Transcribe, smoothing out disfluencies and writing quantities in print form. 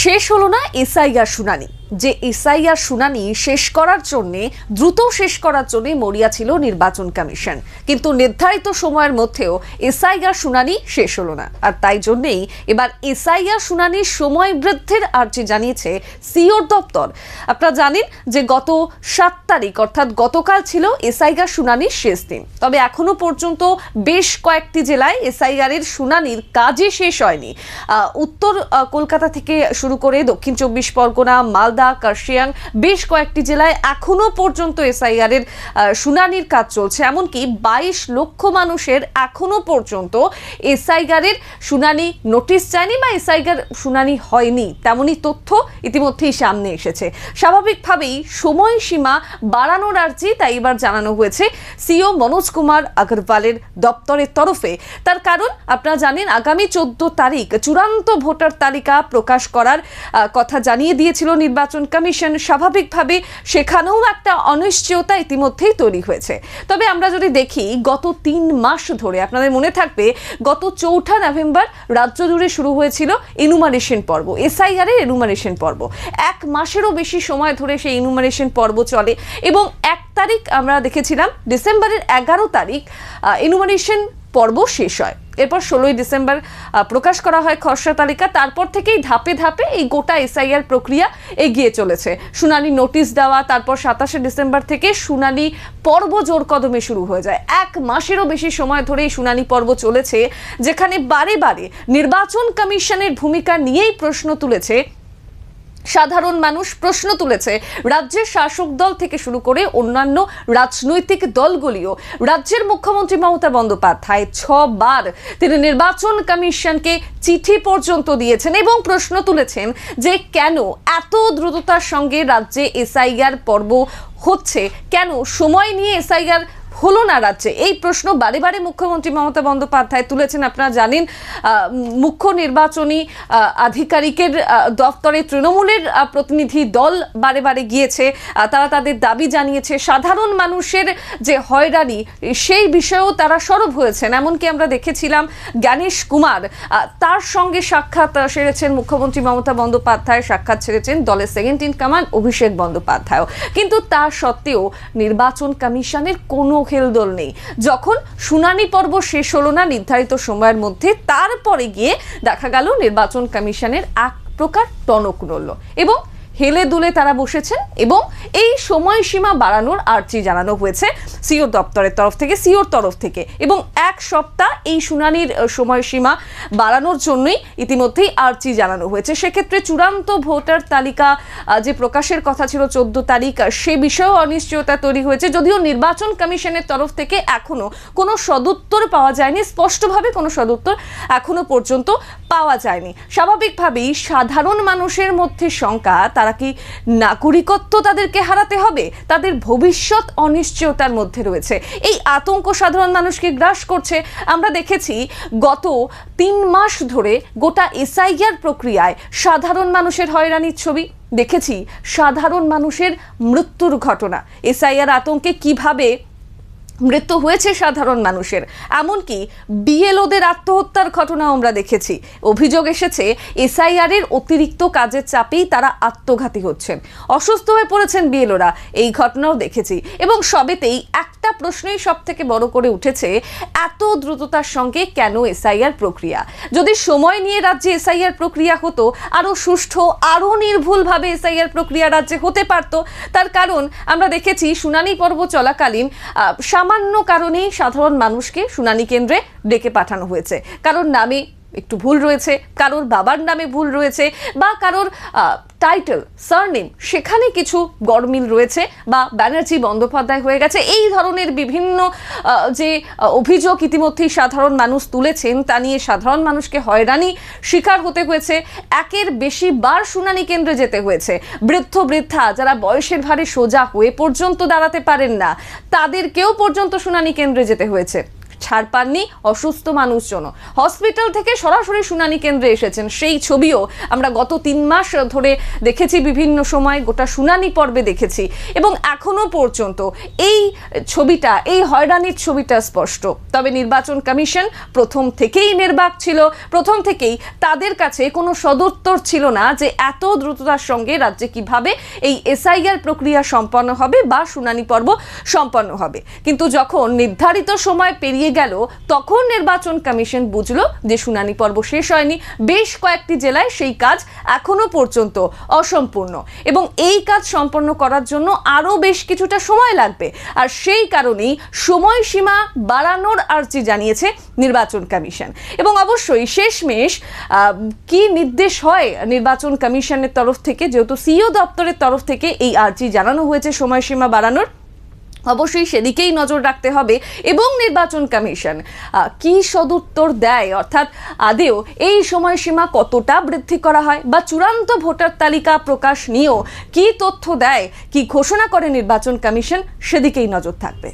শেষ হলো না এসআইআর শুনানি। যে এসআইআর শুনানি শেষ করার জন্য দ্রুত শেষ করার জন্য মরিয়া ছিল নির্বাচন কমিশন, কিন্তু নির্ধারিত সময়ের মধ্যেও এসআইআর শুনানি শেষ হলো না। আর তাই জন্যই এবার এসআইআর শুনানির সময় বৃদ্ধির আর্জি জানিয়েছে সিওর দপ্তর। আপনারা জানেন যে গত 7 তারিখ অর্থাৎ গতকাল ছিল এসআইআর শুনানির শেষ দিন। তবে এখনো পর্যন্ত বেশ কয়েকটি জেলায় এসআইআর এর শুনানির কাজই শেষ হয়নি। উত্তর কলকাতা থেকে শুরু করে দক্ষিণ 24 পরগনা, মালদা, কার্শিয়াং, বেশ কয়েকটি জেলায় এখনো পর্যন্ত এসআইআর এর শুনানির কাজ চলছে। এমনকি 22 লক্ষ মানুষের এখনো পর্যন্ত এসআইআর এর শুনানি নোটিশ যায়নি বা এসআইআর শুনানি হয়নি, তেমনই তথ্য ইতিমধ্যেই সামনে এসেছে। স্বাভাবিকভাবেই সময়সীমা বাড়ানোর আর্জি তাই এবার জানানো হয়েছে সিও মনোজ কুমার আগরওয়ালের দপ্তরের তরফে। তার কারণ আপনারা জানেন, আগামী 14 তারিখ চূড়ান্ত ভোটার তালিকা প্রকাশ করার কথা জানিয়ে দিয়েছিল নির্বাচন কমিশন। স্বাভাবিকভাবে সেখানেও একটা অনিশ্চয়তা ইতিমধ্যেই তৈরি হয়েছে। তবে আমরা যদি দেখি গত 3 মাস ধরে, আপনাদের মনে থাকবে গত 4 নভেম্বর রাজ্য জুড়ে শুরু হয়েছিল এনুমারেশন পর্ব, এসআইআর এর এনুমারেশন পর্ব। 1 মাসেরও বেশি সময় ধরে সেই এনুমারেশন পর্ব চলে এবং 1 তারিখ আমরা দেখেছিলাম ডিসেম্বরের 11 তারিখ এনুমারেশন পর্ব শেষ হয়। এরপর 16 ডিসেম্বর প্রকাশ করা হয় খসড়া তালিকা। তারপর থেকেই ধাপে ধাপে এই গোটা এসআইআর প্রক্রিয়া এগিয়ে চলেছে। শুনানি নোটিশ দেওয়া, তারপর 27 ডিসেম্বর থেকে শুনানি পর্ব জোর কদমে শুরু হয়ে যায়। 1 মাসেরও বেশি সময় ধরে এই শুনানি পর্ব চলেছে, যেখানে বারে বারে নির্বাচন কমিশনের ভূমিকা নিয়েই প্রশ্ন তুলেছে সাধারণ মানুষ, প্রশ্ন তুলেছে রাজ্যের শাসক দল থেকে শুরু করে অন্যান্য রাজনৈতিক দলগুলিও। রাজ্যের মুখ্যমন্ত্রী মমতা বন্দ্যোপাধ্যায় 6 বার তিনি নির্বাচন কমিশনকে চিঠি পর্যন্ত দিয়েছেন এবং প্রশ্ন তুলেছেন যে কেন এত দ্রুততার সঙ্গে রাজ্যে এসআইআর পর্ব হচ্ছে, কেন সময় নিয়ে এসআইআর হলো না রাজ্যে। এই প্রশ্ন বারে বারে মুখ্যমন্ত্রী মমতা বন্দ্যোপাধ্যায় তুলেছেন। আপনারা জানেন মুখ্য নির্বাচনী আধিকারিকের দপ্তরে তৃণমূলের প্রতিনিধি দল বারে বারে গিয়েছে, তারা তাদের দাবি জানিয়েছে। সাধারণ মানুষের যে হয়রানি সেই বিষয়েও তারা সরব হয়েছেন। এমনকি আমরা দেখেছিলাম জ্ঞানেশ কুমার, তার সঙ্গে সাক্ষাৎ সেরেছেন মুখ্যমন্ত্রী মমতা বন্দ্যোপাধ্যায়, সাক্ষাৎ ছেড়েছেন দলের 2nd in command Abhishek Bandyopadhyay. কিন্তু তা সত্ত্বেও নির্বাচন কমিশনের কোনো হেলদোল নেই। যখন শুনানি পর্ব শেষ হলো না নির্ধারিত সময়ের মধ্যে, তারপরে গিয়ে দেখা গেল নির্বাচন কমিশনের এক প্রকার টনক নড়ল এবং হেলে দুলে তারা বসেছেন এবং এই সময়সীমা বাড়ানোর আর্জি জানানো হয়েছে সিওর দপ্তরের তরফ থেকে, সিওর তরফ থেকে। এবং 1 সপ্তাহ এই শুনানির সময়সীমা বাড়ানোর জন্যই ইতিমধ্যেই আর্জি জানানো হয়েছে। সেক্ষেত্রে চূড়ান্ত ভোটার তালিকা যে প্রকাশের কথা ছিল 14 তারিখ, সে বিষয়েও অনিশ্চয়তা তৈরি হয়েছে। যদিও নির্বাচন কমিশনের তরফ থেকে এখনো কোনো সদুত্তর পাওয়া যায়নি, স্পষ্টভাবে কোনো সদুত্তর এখনো পর্যন্ত পাওয়া যায়নি। স্বাভাবিকভাবেই সাধারণ মানুষের মধ্যে শঙ্কা, তারা কি নাগরিকত্ব তাদেরকে হারাতে হবে, তাদের ভবিষ্যৎ অনিশ্চয়তার মধ্যে রয়েছে। এই আতঙ্ক সাধারণ মানুষকে গ্রাস করছে। আমরা দেখেছি গত 3 মাস ধরে গোটা এসআইআর প্রক্রিয়ায় সাধারণ মানুষের হয়রানির ছবি দেখেছি, সাধারণ মানুষের মৃত্যুর ঘটনা। এসআইআর আতঙ্কে কিভাবে মৃত্যু হয়েছে সাধারণ মানুষের, এমনকি বিএলওদের আত্মহত্যার ঘটনাও আমরা দেখেছি। অভিযোগ এসেছে এসআইআর এর অতিরিক্ত কাজের চাপেই তারা আত্মঘাতী হচ্ছেন, অসুস্থ হয়ে পড়েছেন বিএলওরা, এই ঘটনাও দেখেছি। এবং সবেতেই একটা প্রশ্নই সব থেকে বড় করে উঠেছে, এত দ্রুততার সঙ্গে কেন এসআইআর প্রক্রিয়া? যদি সময় নিয়ে রাজ্যে এসআইআর প্রক্রিয়া হতো, আরো সুষ্ঠু, আরো নির্ভুলভাবে এসআইআর প্রক্রিয়া রাজ্যে হতে পারত। তার কারণ আমরা দেখেছি শুনানি পর্ব চলাকালীন সামান্য কারণেই সাধারণ মানুষকে শুনানি কেন্দ্রে ডেকে পাঠানো হয়েছে। কারোর নামে একটু ভুল রয়েছে, কারোর বাবার নামে ভুল রয়েছে, বা কারোর টাইটেল সারনেম সেখানে কিছু গড়মিল রয়েছে, বা ব্যানার্জি বন্দ্যোপাধ্যায় হয়ে গেছে। এই ধরনের বিভিন্ন যে অভিযোগ ইতিমধ্যেই সাধারণ মানুষ তুলেছেন, তা নিয়ে সাধারণ মানুষকে হয়রানি শিকার হতে হয়েছে। 1-এর বেশি বার শুনানি কেন্দ্রে যেতে হয়েছে। বৃদ্ধ বৃদ্ধা যারা বয়সের ভারে সোজা হয়ে পর্যন্ত দাঁড়াতে পারেন না, তাদেরকেও পর্যন্ত শুনানি কেন্দ্রে যেতে হয়েছে। ছাড় পাননি অসুস্থ মানুষজন, হসপিটাল থেকে সরাসরি শুনানি কেন্দ্রে এসেছেন। সেই ছবিও আমরা গত 3 মাস ধরে দেখেছি, বিভিন্ন সময় গোটা শুনানি পর্বে দেখেছি, এবং এখনো পর্যন্ত এই ছবিটা, এই হয়রানির ছবিটা স্পষ্ট। তবে নির্বাচন কমিশন প্রথম থেকেই নির্বাক ছিল, প্রথম থেকেই তাদের কাছে কোনো সদুত্তর ছিল না যে এত দ্রুততার সঙ্গে রাজ্যে কিভাবে এই এসআইআর প্রক্রিয়া সম্পন্ন হবে বা শুনানি পর্ব সম্পন্ন হবে। কিন্তু যখন নির্ধারিত সময় পেরিয়ে গেল, তখন নির্বাচন কমিশন বুঝলো যে শুনানি পর্ব শেষ হয়নি। বেশ কয়েকটি জেলায় সেই কাজ এখনো পর্যন্ত অসম্পূর্ণ, এবং এই কাজ সম্পন্ন করার জন্য আরও বেশ কিছুটা সময় লাগবে। আর সেই কারণেই সময়সীমা বাড়ানোর আর্জি জানিয়েছে নির্বাচন কমিশন। এবং অবশ্যই শেষমেশ কি নির্দেশ হয় নির্বাচন কমিশনের তরফ থেকে, যেহেতু সিইও দপ্তরের তরফ থেকে এই আর্জি জানানো হয়েছে সময়সীমা বাড়ানোর, অবশ্যই সেদিকেই নজর রাখতে হবে। এবং নির্বাচন কমিশন কি সদুত্তর দেয়, অর্থাৎ আদেও এই সময়সীমা কতটা বৃদ্ধি করা হয়, বা চূড়ান্ত ভোটার তালিকা প্রকাশ নিয়েও কি তথ্য দেয়, কি ঘোষণা করে নির্বাচন কমিশন, সেদিকেই নজর থাকবে।